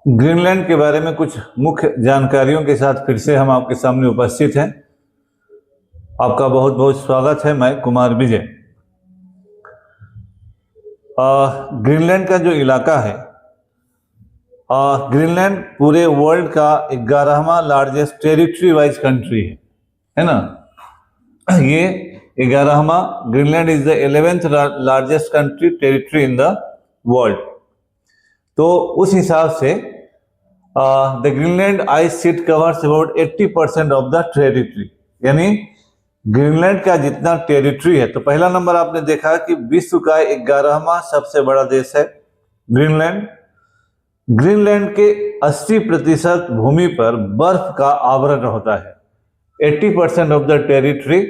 Greenland के बारे में कुछ मुख्य जानकारियों के साथ फिर से हम आपके सामने उपस्थित हैं। आपका बहुत बहुत स्वागत है। मैं कुमार विजय। ग्रीनलैंड का जो इलाका है, ग्रीनलैंड पूरे वर्ल्ड का 11वां लार्जेस्ट टेरिटरी वाइज कंट्री है ना। ये 11वां, Greenland is the 11th largest country territory in the world. तो उस हिसाब से the Greenland ice sheet covers about 80% of the territory, यानी ग्रीनलैंड का जितना टेरिटरी है। तो पहला नंबर आपने देखा कि विश्व का 11वां सबसे बड़ा देश है ग्रीनलैंड। ग्रीनलैंड के 80% भूमि पर बर्फ का आवरण होता है। 80% of the territory,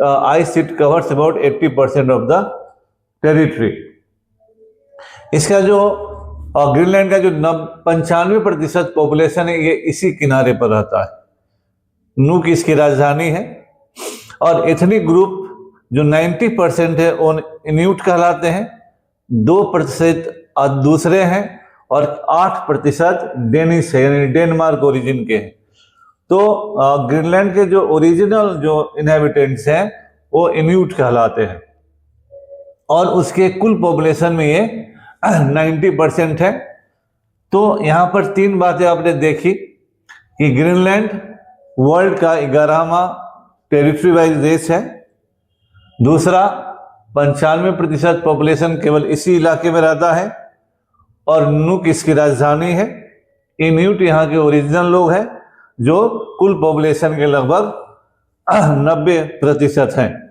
ice sheet covers about 80% of the territory. इसका जो ग्रीनलैंड का जो 95% पॉपुलेशन है, ये इसी किनारे पर रहता है। नूक इसकी राजधानी है। और एथनिक ग्रुप जो 90% है वो इन्यूट कहलाते हैं, 2% दूसरे हैं और 8% डेनिश है, यानी डेनमार्क ओरिजिन के हैं। तो ग्रीनलैंड के जो ओरिजिनल जो इनहेबिटेंट्स हैं वो इन्यूट कहलाते हैं और उसके कुल पॉपुलेशन में ये 90% है। तो यहाँ पर तीन बातें आपने देखी कि ग्रीनलैंड वर्ल्ड का 11वां टेरिटरी वाइज देश है। दूसरा, 95% पॉपुलेशन केवल इसी इलाके में रहता है और नूक इसकी राजधानी है। इन्यूट यहाँ के ओरिजिनल लोग हैं जो कुल पॉपुलेशन के लगभग 90% हैं।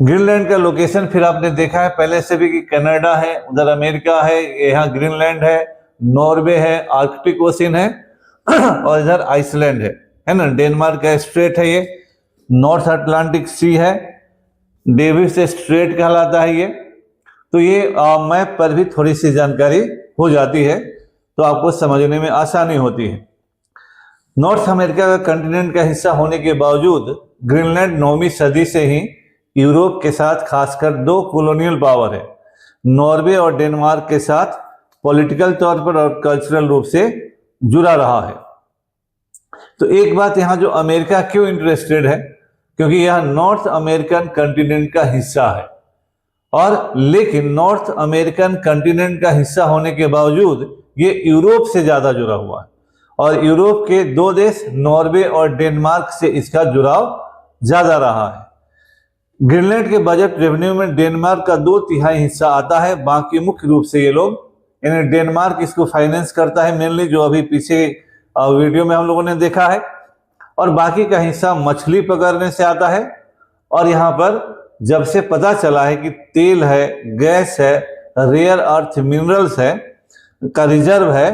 ग्रीनलैंड का लोकेशन फिर आपने देखा है पहले से भी कि कनाडा है, उधर अमेरिका है, यहाँ ग्रीनलैंड है, नॉर्वे है, आर्कटिक ओशन है और इधर आइसलैंड है ना। डेनमार्क का स्ट्रेट है, ये नॉर्थ अटलांटिक सी है, डेविस स्ट्रेट कहलाता है ये। तो ये मैप पर भी थोड़ी सी जानकारी हो जाती है तो आपको समझने में आसानी होती है। नॉर्थ अमेरिका का कंटिनेंट का हिस्सा होने के बावजूद ग्रीनलैंड 9वीं सदी से ही यूरोप के साथ खासकर दो कॉलोनियल पावर है, नॉर्वे और डेनमार्क के साथ पॉलिटिकल तौर पर और कल्चरल रूप से जुड़ा रहा है। तो एक बात यहाँ जो अमेरिका क्यों इंटरेस्टेड है, क्योंकि यह नॉर्थ अमेरिकन कंटिनेंट का हिस्सा है। और लेकिन नॉर्थ अमेरिकन कंटिनेंट का हिस्सा होने के बावजूद ये यूरोप से ज्यादा जुड़ा हुआ है और यूरोप के दो देश नॉर्वे और डेनमार्क से इसका जुड़ाव ज्यादा रहा है। ग्रीनलैंड के बजट रेवेन्यू में डेनमार्क का 2/3 हिस्सा आता है। बाकी मुख्य रूप से ये लोग, यानी डेनमार्क इसको फाइनेंस करता है मेनली, जो अभी पीछे वीडियो में हम लोगों ने देखा है। और बाकी का हिस्सा मछली पकड़ने से आता है। और यहाँ पर जब से पता चला है कि तेल है, गैस है, रेयर अर्थ मिनरल्स है का रिजर्व है,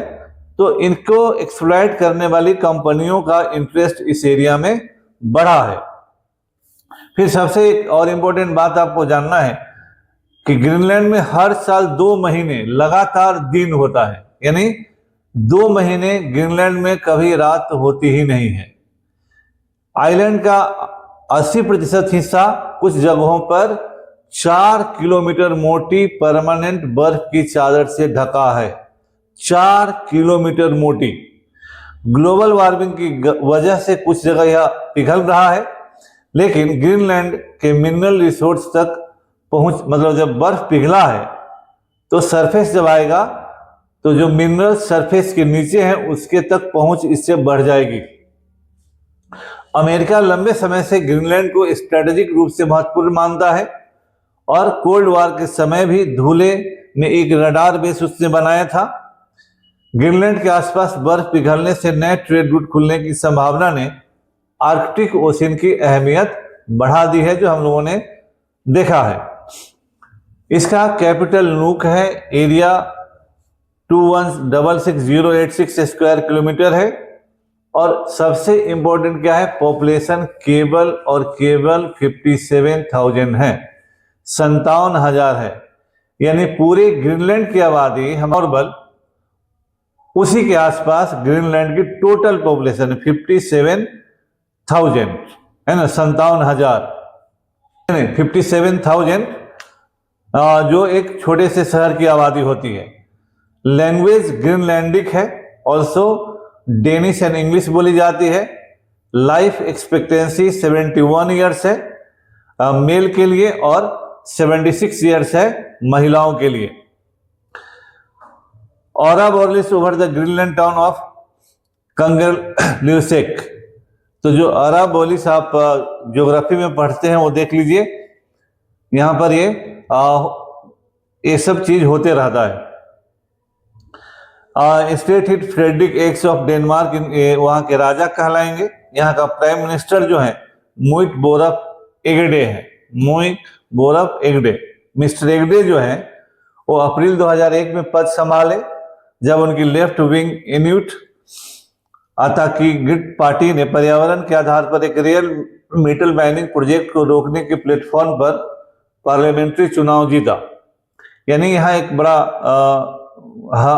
तो इनको एक्सप्लॉइट करने वाली कंपनियों का इंटरेस्ट इस एरिया में बढ़ा है। फिर सबसे एक और इम्पोर्टेंट बात आपको जानना है कि ग्रीनलैंड में हर साल 2 महीने लगातार दिन होता है, यानी 2 महीने ग्रीनलैंड में कभी रात होती ही नहीं है। आइलैंड का 80% हिस्सा कुछ जगहों पर 4 किलोमीटर मोटी परमानेंट बर्फ की चादर से ढका है। 4 किलोमीटर मोटी। ग्लोबल वार्मिंग की वजह से कुछ जगह यह पिघल रहा है, लेकिन ग्रीनलैंड के मिनरल रिसोर्स तक पहुंच, मतलब जब बर्फ पिघला है तो सरफेस जब आएगा तो जो मिनरल सरफेस के नीचे हैं उसके तक पहुंच इससे बढ़ जाएगी। अमेरिका लंबे समय से ग्रीनलैंड को स्ट्रेटेजिक रूप से महत्वपूर्ण मानता है और कोल्ड वॉर के समय भी धूले में एक रडार बेस उसने बनाया था। ग्रीनलैंड के आसपास बर्फ पिघलने से नए ट्रेड रूट खुलने की संभावना ने आर्कटिक ओशन की अहमियत बढ़ा दी है, जो हम लोगों ने देखा है। इसका कैपिटल नूक है, एरिया 2166,086 स्क्वायर किलोमीटर है। और सबसे इंपॉर्टेंट क्या है, पॉपुलेशन केवल 57,000 है, 57,000 है। यानी पूरे ग्रीनलैंड की आबादी नॉर्मल उसी के आसपास ग्रीनलैंड की टोटल पॉपुलेशन 57,000 है ना, 57,000 57,000 जो एक छोटे से शहर की आबादी होती है। लैंग्वेज ग्रीनलैंडिक है, ऑल्सो डेनिश एंड इंग्लिश बोली जाती है। लाइफ एक्सपेक्टेंसी 71 ईयर्स है मेल के लिए और 76 ईयर्स है महिलाओं के लिए। Aurora borealis over the Greenland town of Kangerlussuaq. तो जो ऑरा बोरियलिस आप ज्योग्राफी में पढ़ते हैं वो देख लीजिए, यहां पर ये सब चीज होते रहता है। स्टेट हिट फ्रेडरिक एक्स ऑफ डेनमार्क वहां के राजा कहलाएंगे। यहाँ का प्राइम मिनिस्टर जो है मुइट बोरफ एगडे है, मुइट बोरफ एगडे। मिस्टर एगडे जो है वो अप्रैल 2001 में पद संभाले जब उनकी लेफ्ट विंग इन्यूट आताकी गिट पार्टी ने पर्यावरण के आधार पर एक रियल मेटल माइनिंग प्रोजेक्ट को रोकने के प्लेटफॉर्म पर पार्लियामेंट्री चुनाव जीता। यानी यहाँ एक बड़ा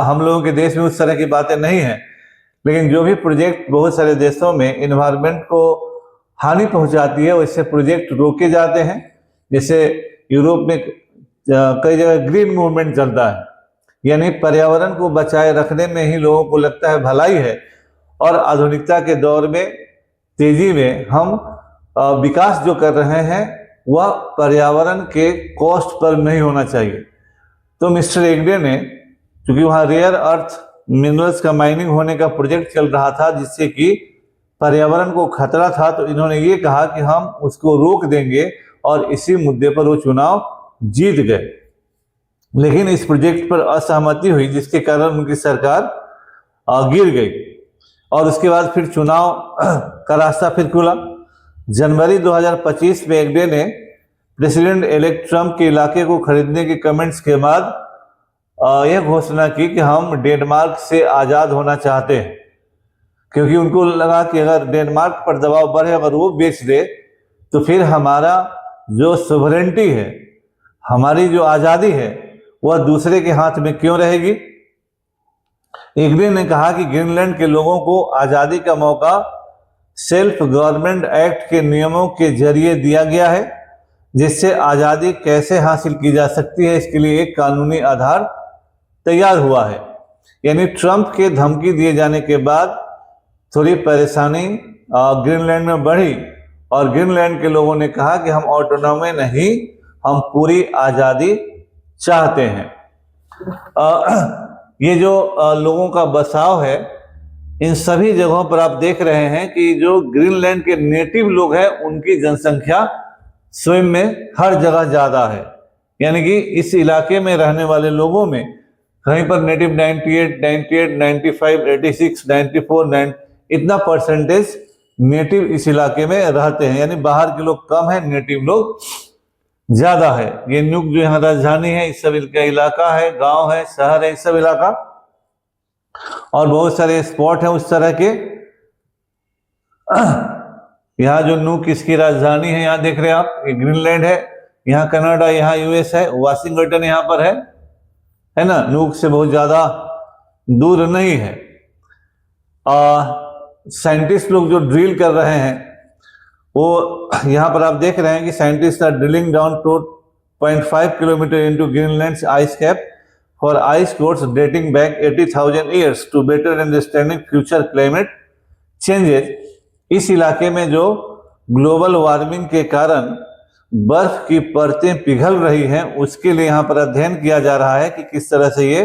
हम लोगों के देश में उस तरह की बातें नहीं है, लेकिन जो भी प्रोजेक्ट बहुत सारे देशों में इन्वायरमेंट को हानि पहुंचाती है वैसे प्रोजेक्ट रोके जाते हैं। जैसे यूरोप में कई जगह ग्रीन मूवमेंट चलता है, यानी पर्यावरण को बचाए रखने में ही लोगों को लगता है भलाई है, और आधुनिकता के दौर में तेजी में हम विकास जो कर रहे हैं वह पर्यावरण के कॉस्ट पर नहीं होना चाहिए। तो मिस्टर एगडे ने, क्योंकि वहाँ रेयर अर्थ मिनरल्स का माइनिंग होने का प्रोजेक्ट चल रहा था जिससे कि पर्यावरण को खतरा था, तो इन्होंने ये कहा कि हम उसको रोक देंगे और इसी मुद्दे पर वो चुनाव जीत गए। लेकिन इस प्रोजेक्ट पर असहमति हुई जिसके कारण उनकी सरकार गिर गई और उसके बाद फिर चुनाव का रास्ता फिर खुला। जनवरी 2025 में एगडे ने प्रेसिडेंट इलेक्ट ट्रंप के इलाके को खरीदने के कमेंट्स के बाद यह घोषणा की कि हम डेनमार्क से आज़ाद होना चाहते हैं, क्योंकि उनको लगा कि अगर डेनमार्क पर दबाव बढ़े, अगर वो बेच दे तो फिर हमारा जो सोवरेंटी है, हमारी जो आज़ादी है वह दूसरे के हाथ में क्यों रहेगी। एगडे ने कहा कि ग्रीनलैंड के लोगों को आज़ादी का मौका सेल्फ गवर्नमेंट एक्ट के नियमों के जरिए दिया गया है, जिससे आज़ादी कैसे हासिल की जा सकती है इसके लिए एक कानूनी आधार तैयार हुआ है। यानी ट्रंप के धमकी दिए जाने के बाद थोड़ी परेशानी ग्रीनलैंड में बढ़ी और ग्रीनलैंड के लोगों ने कहा कि हम ऑटोनॉमी नहीं, हम पूरी आज़ादी चाहते हैं। ये जो लोगों का बसाव है, इन सभी जगहों पर आप देख रहे हैं कि जो ग्रीनलैंड के नेटिव लोग हैं उनकी जनसंख्या स्वयं में हर जगह ज़्यादा है। यानी कि इस इलाके में रहने वाले लोगों में कहीं पर नेटिव 98, 95, 86, 94, इतना परसेंटेज नेटिव इस इलाके में रहते हैं। यानी बाहर के लोग कम है, नेटिव लोग ज्यादा है। ये न्यूक जो यहाँ राजधानी है, इस सब का इलाका है, गांव है, शहर है, इस सब इलाका, और बहुत सारे स्पॉट हैं उस तरह के। यहाँ जो न्यूक इसकी राजधानी है, यहाँ देख रहे हैं आप, ये ग्रीनलैंड है, यहाँ कनाडा, यहाँ यूएस है, वाशिंगटन यहाँ पर है ना, न्यूक से बहुत ज्यादा दूर नहीं है। साइंटिस्ट लोग जो ड्रिल कर रहे हैं वो यहाँ पर आप देख रहे हैं कि scientist are drilling down 2.5 kilometre into Greenland's ice cap for ice cores dating back 80,000 years to better understanding future climate changes. इस इलाके में जो ग्लोबल वार्मिंग के कारण बर्फ की परतें पिघल रही हैं उसके लिए यहाँ पर अध्ययन किया जा रहा है कि किस तरह से ये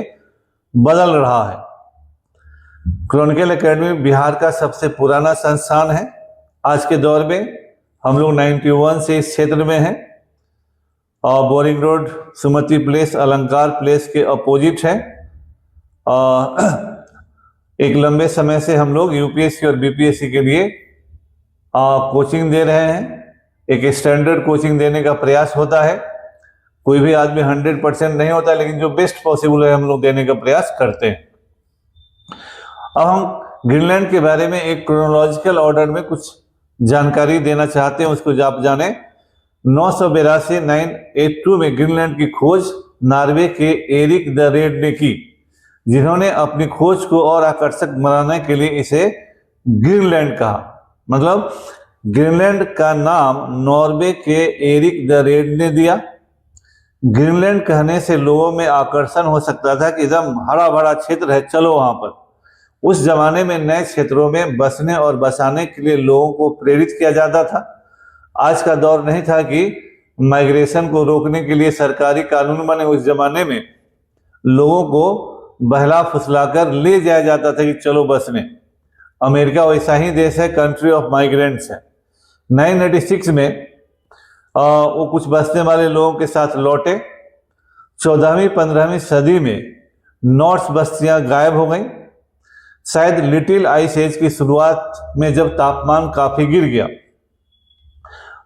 बदल रहा है। क्रॉनिकल एकेडमी बिहार का सबसे पुराना संस्थान है। आज के दौर में हम लोग 91 से इस क्षेत्र में हैं और बोरिंग रोड, सुमति प्लेस, अलंकार प्लेस के अपोजिट है। एक लंबे समय से हम लोग यूपीएससी और बीपीएससी के लिए कोचिंग दे रहे हैं। एक स्टैंडर्ड कोचिंग देने का प्रयास होता है। कोई भी आदमी 100% नहीं होता, लेकिन जो बेस्ट पॉसिबल है हम लोग देने का प्रयास करते हैं। अब हम ग्रीनलैंड के बारे में एक क्रोनोलॉजिकल ऑर्डर में कुछ जानकारी देना चाहते हैं, उसको आप जाने। 982 में ग्रीनलैंड की खोज नॉर्वे के एरिक द रेड ने की, जिन्होंने अपनी खोज को और आकर्षक बनाने के लिए इसे ग्रीनलैंड कहा। मतलब ग्रीनलैंड का नाम नॉर्वे के एरिक द रेड ने दिया, ग्रीनलैंड कहने से लोगों में आकर्षण हो सकता था कि एकदम हरा भरा क्षेत्र है, चलो वहां पर। उस जमाने में नए क्षेत्रों में बसने और बसाने के लिए लोगों को प्रेरित किया जाता था। आज का दौर नहीं था कि माइग्रेशन को रोकने के लिए सरकारी कानून बने। उस जमाने में लोगों को बहला फुसलाकर ले जाया जाता था कि चलो बसने। अमेरिका वैसा ही देश है, कंट्री ऑफ माइग्रेंट्स है। 1986 में वो कुछ बसने वाले लोगों के साथ लौटे। 14वीं 15वीं सदी में नॉर्थ बस्तियां गायब हो गई, शायद लिटिल आइस एज की शुरुआत में, जब तापमान काफी गिर गया।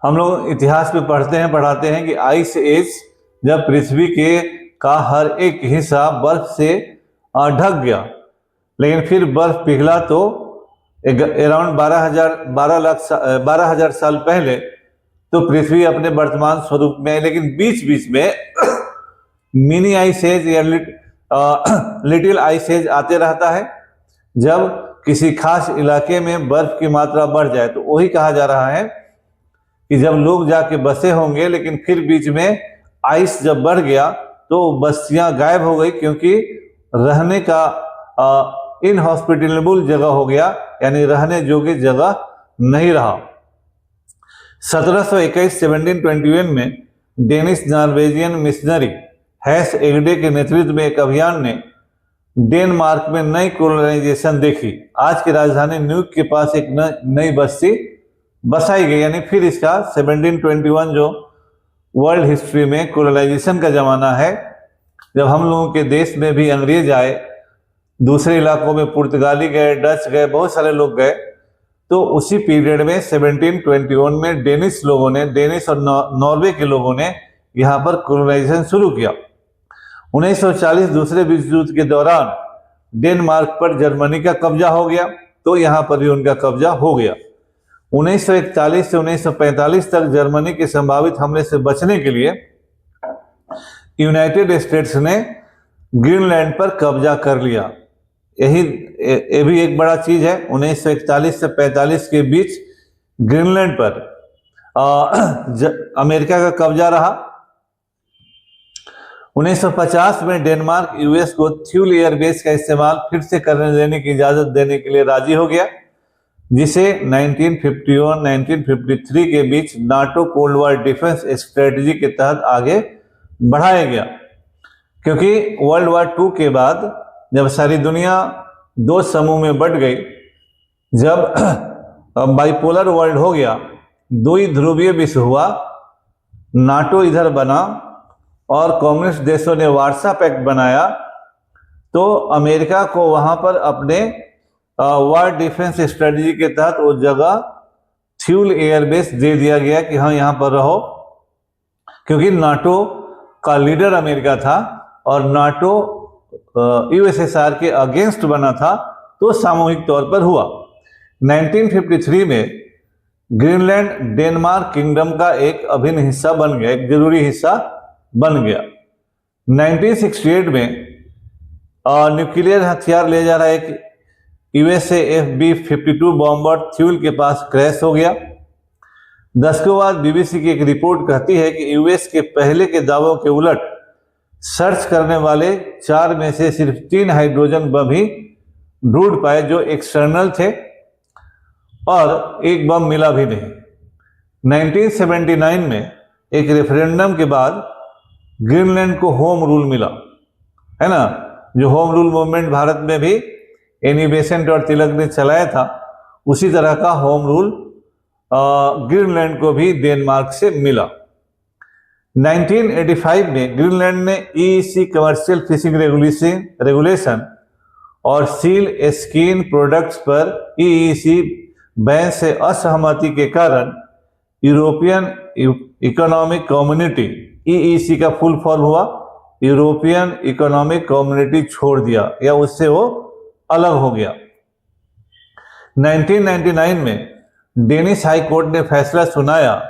हम लोग इतिहास में पढ़ाते हैं कि आइस एज जब पृथ्वी के का हर एक हिस्सा बर्फ से ढक गया, लेकिन फिर बर्फ पिघला तो अराउंड 12,000 साल पहले तो पृथ्वी अपने वर्तमान स्वरूप में है। लेकिन बीच बीच में मिनी आइस एज या लिटिल आइस एज आते रहता है। जब किसी खास इलाके में बर्फ की मात्रा बढ़ जाए तो वही कहा जा रहा है कि जब लोग जाके बसे होंगे, लेकिन फिर बीच में आइस जब बढ़ गया तो बस्तियां गायब हो गई, क्योंकि रहने का इनहॉस्पिटेबल जगह हो गया, यानी रहने योग्य जगह नहीं रहा। 1721 में डेनिश नॉर्वेजियन मिशनरी हैस एगडे के नेतृत्व में एक अभियान ने डेनमार्क में नई कोलोनाइजेशन देखी। आज की राजधानी न्यूयॉर्क के पास एक नई बस्ती बसाई गई, यानी फिर इसका 1721 जो वर्ल्ड हिस्ट्री में कोलोनाइजेशन का जमाना है, जब हम लोगों के देश में भी अंग्रेज आए, दूसरे इलाकों में पुर्तगाली गए, डच गए, बहुत सारे लोग गए, तो उसी पीरियड में 1721 में डेनिश लोगों ने, डेनिश और नॉर्वे के लोगों ने यहाँ पर कोलोनाइजेशन शुरू किया। 1940 दूसरे विश्व युद्ध के दौरान डेनमार्क पर जर्मनी का कब्जा हो गया, तो यहाँ पर भी उनका कब्जा हो गया। 1941 से 1945 तक जर्मनी के संभावित हमले से बचने के लिए यूनाइटेड स्टेट्स ने ग्रीनलैंड पर कब्जा कर लिया। ये भी एक बड़ा चीज है। 1941 से 45 के बीच ग्रीनलैंड पर अमेरिका का कब्जा रहा। 1950 में डेनमार्क यूएस को थ्यूल एयरबेस का इस्तेमाल फिर से करने देने की इजाजत देने के लिए राजी हो गया, जिसे 1951-1953 के बीच NATO cold war defence strategy के तहत आगे बढ़ाया गया। क्योंकि वर्ल्ड वॉर 2 के बाद जब सारी दुनिया दो समूह में बंट गई, जब बाइपोलर वर्ल्ड हो गया, दो ही ध्रुवीय विश्व हुआ, नाटो इधर बना और कम्युनिस्ट देशों ने वार्सा पैक्ट बनाया, तो अमेरिका को वहां पर अपने वॉर डिफेंस स्ट्रेटजी के तहत वो जगह थ्यूल एयरबेस दे दिया गया कि हाँ यहाँ पर रहो। क्योंकि नाटो का लीडर अमेरिका था और नाटो यूएसएसआर के अगेंस्ट बना था, तो सामूहिक तौर पर हुआ। 1953 में ग्रीनलैंड डेनमार्क किंगडम का एक अभिन्न हिस्सा बन गया, एक जरूरी हिस्सा बन गया। 1968 में न्यूक्लियर हथियार ले जा रहा एक USAF B-52 बॉम्बर थ्यूल के पास क्रैश हो गया। दशकों बाद BBC की एक रिपोर्ट कहती है कि यूएस के पहले के दावों के उलट सर्च करने वाले 4 में से सिर्फ 3 हाइड्रोजन बम ही ढूंढ पाए जो एक्सटर्नल थे, और एक बम मिला भी नहीं। 1979 में एक रेफरेंडम के बाद ग्रीनलैंड को होम रूल मिला, है ना। जो होम रूल मूवमेंट भारत में भी एनी बेसेंट और तिलक ने चलाया था, उसी तरह का होम रूल ग्रीनलैंड को भी डेनमार्क से मिला। 1985 में ग्रीनलैंड ने EEC कमर्शियल फिशिंग रेगुलेशन और सील स्किन प्रोडक्ट्स पर EEC बैन से असहमति के कारण यूरोपियन इकोनॉमिक कम्युनिटी, EEC का फुल फॉर्म हुआ यूरोपियन इकोनॉमिक कम्युनिटी, छोड़ दिया या उससे वो अलग हो गया। 1999 में डेनिश हाई कोर्ट ने फैसला सुनाया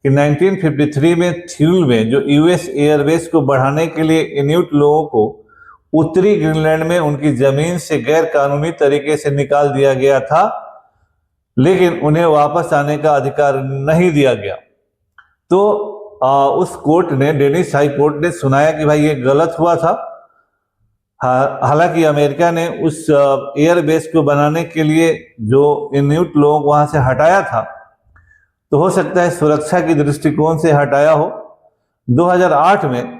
कि 1953 में थ्यूल में जो US एयरबेस को बढ़ाने के लिए इन्यूट लोगों को उत्तरी ग्रीनलैंड में उनकी जमीन से गैर कानूनी तरीके से निकाल दिया गया था, लेकिन उन्हें वापस आने का अधिकार नहीं दिया गया। तो उस कोर्ट ने, डेनिश हाई कोर्ट ने सुनाया कि भाई ये गलत हुआ था। हालांकि अमेरिका ने उस एयरबेस को बनाने के लिए जो इन्यूट लोग वहां से हटाया था, तो हो सकता है सुरक्षा की दृष्टिकोण से हटाया हो। 2008 में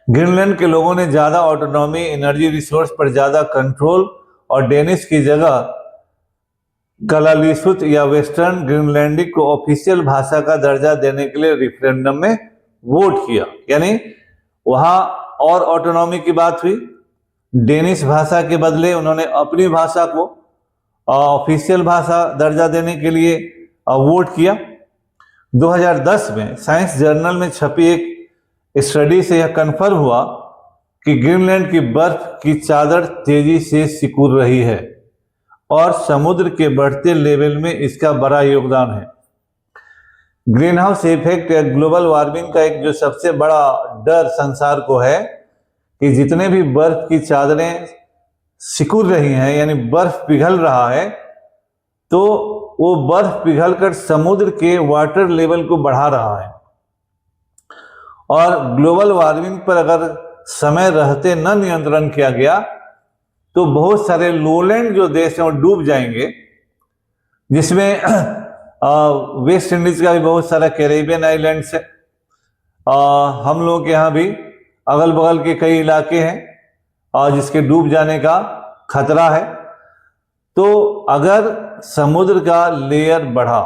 ग्रीनलैंड के लोगों ने ज्यादा ऑटोनॉमी, एनर्जी रिसोर्स पर ज्यादा कंट्रोल और डेनिश की जगह कलालीसुत या वेस्टर्न ग्रीनलैंडिक को ऑफिशियल भाषा का दर्जा देने के लिए रेफरेंडम में वोट किया। यानी वहां और ऑटोनॉमी की बात हुई, डेनिश भाषा के बदले उन्होंने अपनी भाषा को ऑफिशियल भाषा दर्जा देने के लिए वोट किया। 2010 में साइंस जर्नल में छपी एक स्टडी से यह कन्फर्म हुआ कि ग्रीनलैंड की बर्फ की चादर तेजी से सिकुड़ रही है और समुद्र के बढ़ते लेवल में इसका बड़ा योगदान है। ग्रीन हाउस इफेक्ट या ग्लोबल वार्मिंग का एक जो सबसे बड़ा डर संसार को है कि जितने भी बर्फ की चादरें सिकुड़ रही हैं, यानी बर्फ पिघल रहा है, तो वो बर्फ पिघलकर समुद्र के वाटर लेवल को बढ़ा रहा है। और ग्लोबल वार्मिंग पर अगर समय रहते न नियंत्रण किया गया तो बहुत सारे लोलैंड जो देश हैं वो डूब जाएंगे, जिसमें वेस्ट इंडीज का भी बहुत सारा कैरेबियन आइलैंड्स है। हम लोग के यहाँ भी अगल बगल के कई इलाके हैं जिसके डूब जाने का खतरा है। तो अगर समुद्र का लेयर बढ़ा,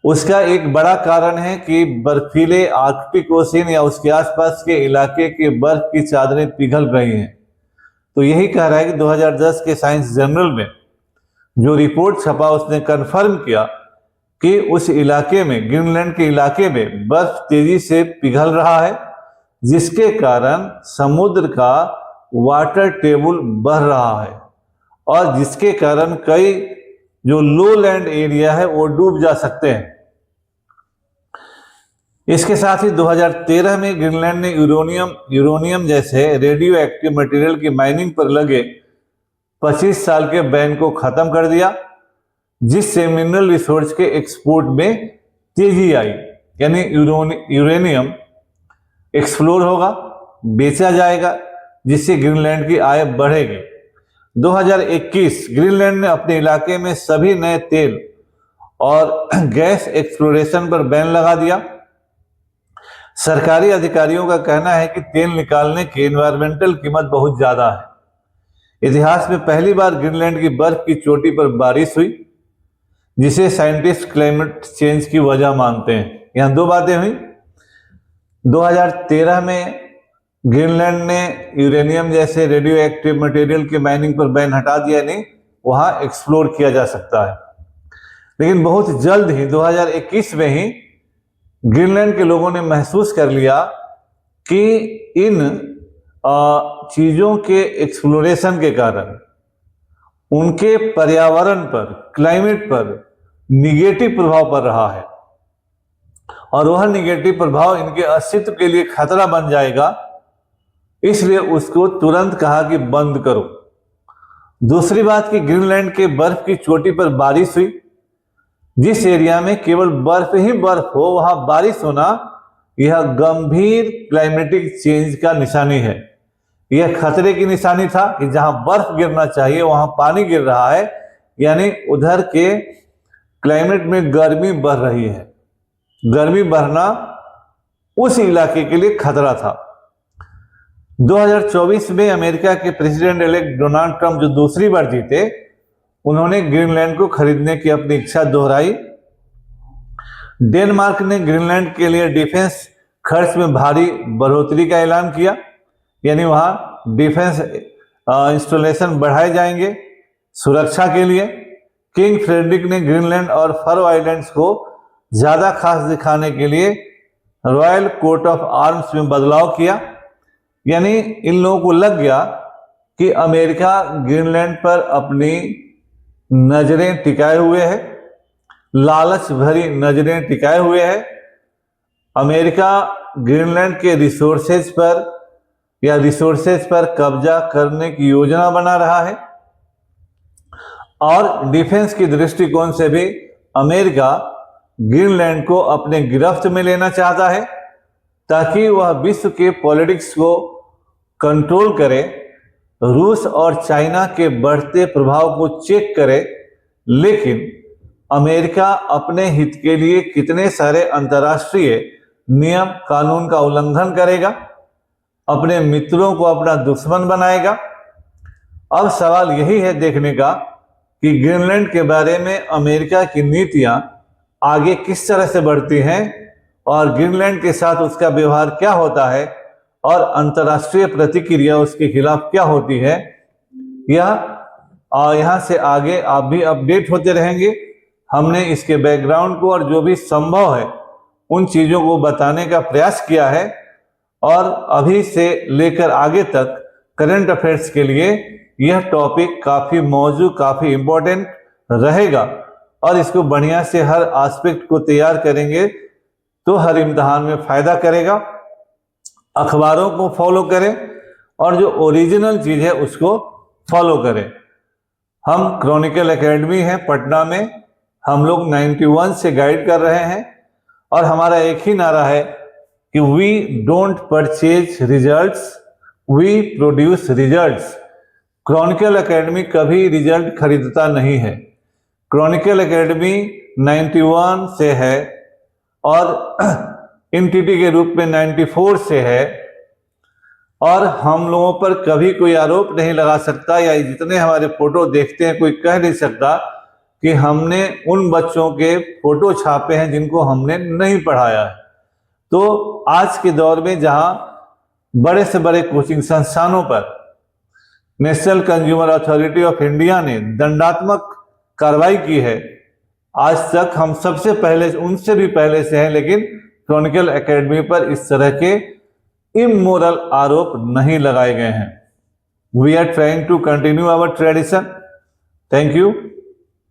उसका एक बड़ा कारण है कि बर्फीले आर्कटिक ओशन या उसके आसपास के इलाके के बर्फ की चादरें पिघल रही हैं। तो यही कह रहा है कि 2010 के साइंस जर्नल में जो रिपोर्ट छपा उसने कंफर्म किया कि उस इलाके में, ग्रीनलैंड के इलाके में बर्फ तेजी से पिघल रहा है, जिसके कारण समुद्र का वाटर टेबल बढ़ रहा है और जिसके कारण कई जो लो लैंड एरिया है वो डूब जा सकते हैं। इसके साथ ही 2013 में ग्रीनलैंड ने यूरेनियम जैसे रेडियो एक्टिव मटेरियल की माइनिंग पर लगे 25 साल के बैन को खत्म कर दिया, जिससे मिनरल रिसोर्स के एक्सपोर्ट में तेजी आई। यानी यूरेनियम एक्सप्लोर होगा, बेचा जाएगा, जिससे ग्रीनलैंड की आय बढ़ेगी। 2021 ग्रीनलैंड ने अपने इलाके में सभी नए तेल और गैस एक्सप्लोरेशन पर बैन लगा दिया। सरकारी अधिकारियों का कहना है कि तेल निकालने की एनवायरमेंटल कीमत बहुत ज्यादा है। इतिहास में पहली बार ग्रीनलैंड की बर्फ की चोटी पर बारिश हुई, जिसे साइंटिस्ट क्लाइमेट चेंज की वजह मानते हैं। यहां दो बातें हुई। 2013 में ग्रीनलैंड ने यूरेनियम जैसे रेडियो एक्टिव मटेरियल की माइनिंग पर बैन हटा दिया, नहीं वहां एक्सप्लोर किया जा सकता है। लेकिन बहुत जल्द ही 2021 में ही ग्रीनलैंड के लोगों ने महसूस कर लिया कि इन चीजों के एक्सप्लोरेशन के कारण उनके पर्यावरण पर, क्लाइमेट पर निगेटिव प्रभाव पड़ रहा है और वह निगेटिव प्रभाव इनके अस्तित्व के लिए खतरा बन जाएगा। इसलिए उसको तुरंत कहा कि बंद करो। दूसरी बात कि ग्रीनलैंड के बर्फ की चोटी पर बारिश हुई। जिस एरिया में केवल बर्फ ही बर्फ हो वहां बारिश होना, यह गंभीर क्लाइमेटिक चेंज का निशानी है। यह खतरे की निशानी था कि जहां बर्फ गिरना चाहिए वहां पानी गिर रहा है, यानी उधर के क्लाइमेट में गर्मी बढ़ रही है। गर्मी बढ़ना उस इलाके के लिए खतरा था। 2024 में अमेरिका के प्रेसिडेंट इलेक्ट डोनाल्ड ट्रंप जो दूसरी बार जीते, उन्होंने ग्रीनलैंड को खरीदने की अपनी इच्छा दोहराई। डेनमार्क ने ग्रीनलैंड के लिए डिफेंस खर्च में भारी बढ़ोतरी का ऐलान किया, यानी वहां डिफेंस इंस्टॉलेशन बढ़ाए जाएंगे सुरक्षा के लिए। किंग फ्रेडरिक ने ग्रीनलैंड और फरो आइलैंड्स को ज्यादा खास दिखाने के लिए रॉयल कोट ऑफ आर्म्स में बदलाव किया। यानी इन लोगों को लग गया कि अमेरिका ग्रीनलैंड पर अपनी नजरें टिकाए हुए है, लालच भरी नजरें टिकाए हुए है। अमेरिका ग्रीनलैंड के रिसोर्सेज पर कब्जा करने की योजना बना रहा है और डिफेंस की दृष्टिकोण से भी अमेरिका ग्रीनलैंड को अपने गिरफ्त में लेना चाहता है ताकि वह विश्व के पॉलिटिक्स को कंट्रोल करे, रूस और चाइना के बढ़ते प्रभाव को चेक करे। लेकिन अमेरिका अपने हित के लिए कितने सारे अंतर्राष्ट्रीय नियम कानून का उल्लंघन करेगा, अपने मित्रों को अपना दुश्मन बनाएगा। अब सवाल यही है देखने का कि ग्रीनलैंड के बारे में अमेरिका की नीतियां आगे किस तरह से बढ़ती हैं और ग्रीनलैंड के साथ उसका व्यवहार क्या होता है और अंतर्राष्ट्रीय प्रतिक्रिया उसके खिलाफ क्या होती है। यहाँ से आगे आप भी अपडेट होते रहेंगे। हमने इसके बैकग्राउंड को और जो भी संभव है उन चीज़ों को बताने का प्रयास किया है और अभी से लेकर आगे तक करंट अफेयर्स के लिए यह टॉपिक काफ़ी मौजू, काफ़ी इम्पोर्टेंट रहेगा और इसको बढ़िया से हर एस्पेक्ट को तैयार करेंगे तो हर इम्तिहान में फ़ायदा करेगा। अखबारों को फॉलो करें और जो ओरिजिनल चीज़ है उसको फॉलो करें। हम क्रॉनिकल एकेडमी है पटना में, हम लोग 91 से गाइड कर रहे हैं और हमारा एक ही नारा है कि we don't purchase results, we produce results. Chronicle Academy कभी रिजल्ट खरीदता नहीं है। क्रॉनिकल एकेडमी 91 से है और एंटिटी के रूप में 94 से है और हम लोगों पर कभी कोई आरोप नहीं लगा सकता या जितने हमारे फोटो देखते हैं कोई कह नहीं सकता कि हमने उन बच्चों के फोटो छापे हैं जिनको हमने नहीं पढ़ाया है। तो आज के दौर में जहां बड़े से बड़े कोचिंग संस्थानों पर national consumer authority of India ने दंडात्मक कार्रवाई की है, आज तक हम सबसे पहले, उनसे भी पहले से हैं, लेकिन क्रॉनिकल एकेडमी पर इस तरह के इमोरल आरोप नहीं लगाए गए हैं। We are trying to continue our tradition. Thank you.